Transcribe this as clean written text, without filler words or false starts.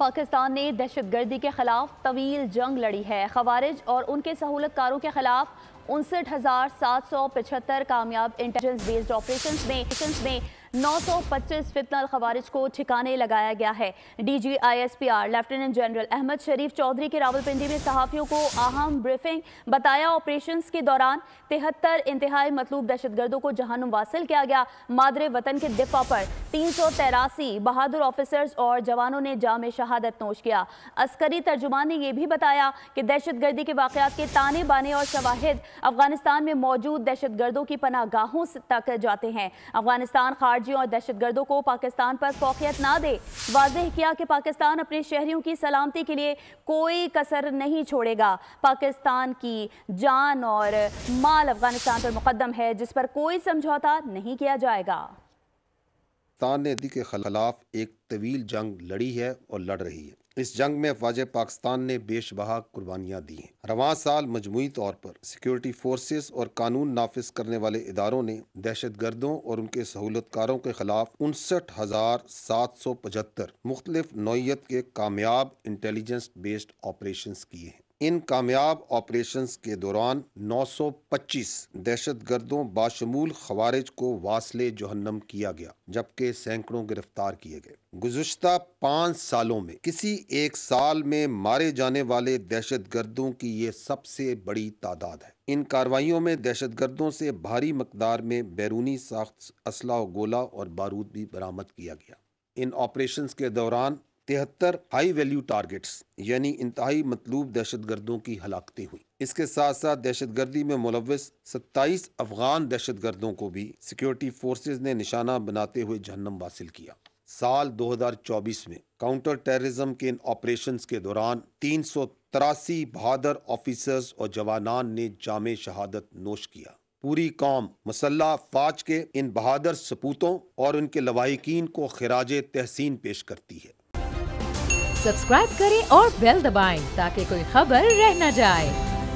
پاکستان نے دہشت گردی کے خلاف طویل جنگ لڑی ہے۔ خوارج اور ان کے سہولت کاروں کے خلاف 59,775 کامیاب انٹیلیجنس بیسڈ آپریشنز میں 925 فتنہ الخوارج کو ٹھکانے لگایا گیا ہے۔ D G I S P R lieutenant general Ahmed Sharif Chaudhry کے راولپنڈی میں صحافیوں کو اہم بریفنگ بتایا۔ آپریشنز کے دوران 73 انتہائی مطلوب دہشت گردوں کو جہنم واصل کیا گیا۔ مادر وطن کے دفاع پر 383 بہادر آفیسرز اور جوانوں نے جام شہادت نوش کیا۔ عسکری ترجمان نے یہ بھی بتایا کہ دہشت گردی کے واقعات کے تانے بانے اور شواہد افغانستان میں موجود دہشت گردوں کی پناہ گاہوں تک جاتے ہیں۔ افغانستان خارجیوں اور دہشت گردوں کو پاکستان پر فوقیت نہ دے۔ واضح کیا کہ پاکستان اپنے شہریوں کی سلامتی کے لیے کوئی کسر نہیں چھوڑے گا۔ پاکستان کی جان اور مال افغانستان پر مقدم ہے، جس پر کوئی سمجھوتا نہیں کیا جائے گا۔ پاکستان نے کے خلاف ایک طویل جنگ لڑی ہے اور لڑ رہی ہے۔ اس جنگ میں افواج پاکستان نے بے شبہ قربانیاں دی ہیں۔ رواں سال مجموعی طور پر سیکیورٹی فورسز اور قانون نافذ کرنے والے اداروں نے دہشت گردوں اور ان کے سہولت کاروں کے خلاف 59,775 مختلف نوعیت کے کامیاب انٹیلیجنس بیسڈ آپریشنز کیے ہیں۔ ان کامیاب آپریشنز کے دوران 925 دہشت گردوں باشمول خوارج کو واصل جہنم کیا گیا، جبکہ سینکڑوں گرفتار کیے گئے۔ گزشتہ 5 سالوں میں کسی ایک سال میں مارے جانے والے دہشت گردوں کی یہ سب سے بڑی تعداد ہے۔ ان کارروائیوں میں دہشت گردوں سے بھاری مقدار میں بیرونی ساخت اسلحہ و گولہ اور بارود بھی برآمد کیا گیا۔ ان آپریشنز کے دوران 73 ہائی ویلیو ٹارگٹس یعنی انتہائی مطلوب دہشت گردوں کی ہلاکتیں ہوئیں۔ اس کے ساتھ ساتھ دہشت گردی میں ملوث 27 افغان دہشت گردوں کو بھی سیکیورٹی فورسز نے نشانہ بناتے ہوئے جہنم واصل کیا۔ سال 2024 میں کاؤنٹر ٹیررزم کے ان آپریشنز کے دوران 383 بہادر آفیسرز اور جوانان نے جام شہادت نوش کیا۔ پوری قوم مسلح افواج کے ان بہادر سپوتوں اور ان کے لواحقین کو خراج تحسین پیش کرتی ہے۔ سبسکرائب کریں اور بیل دبائیں تاکہ کوئی خبر رہ نہ جائے۔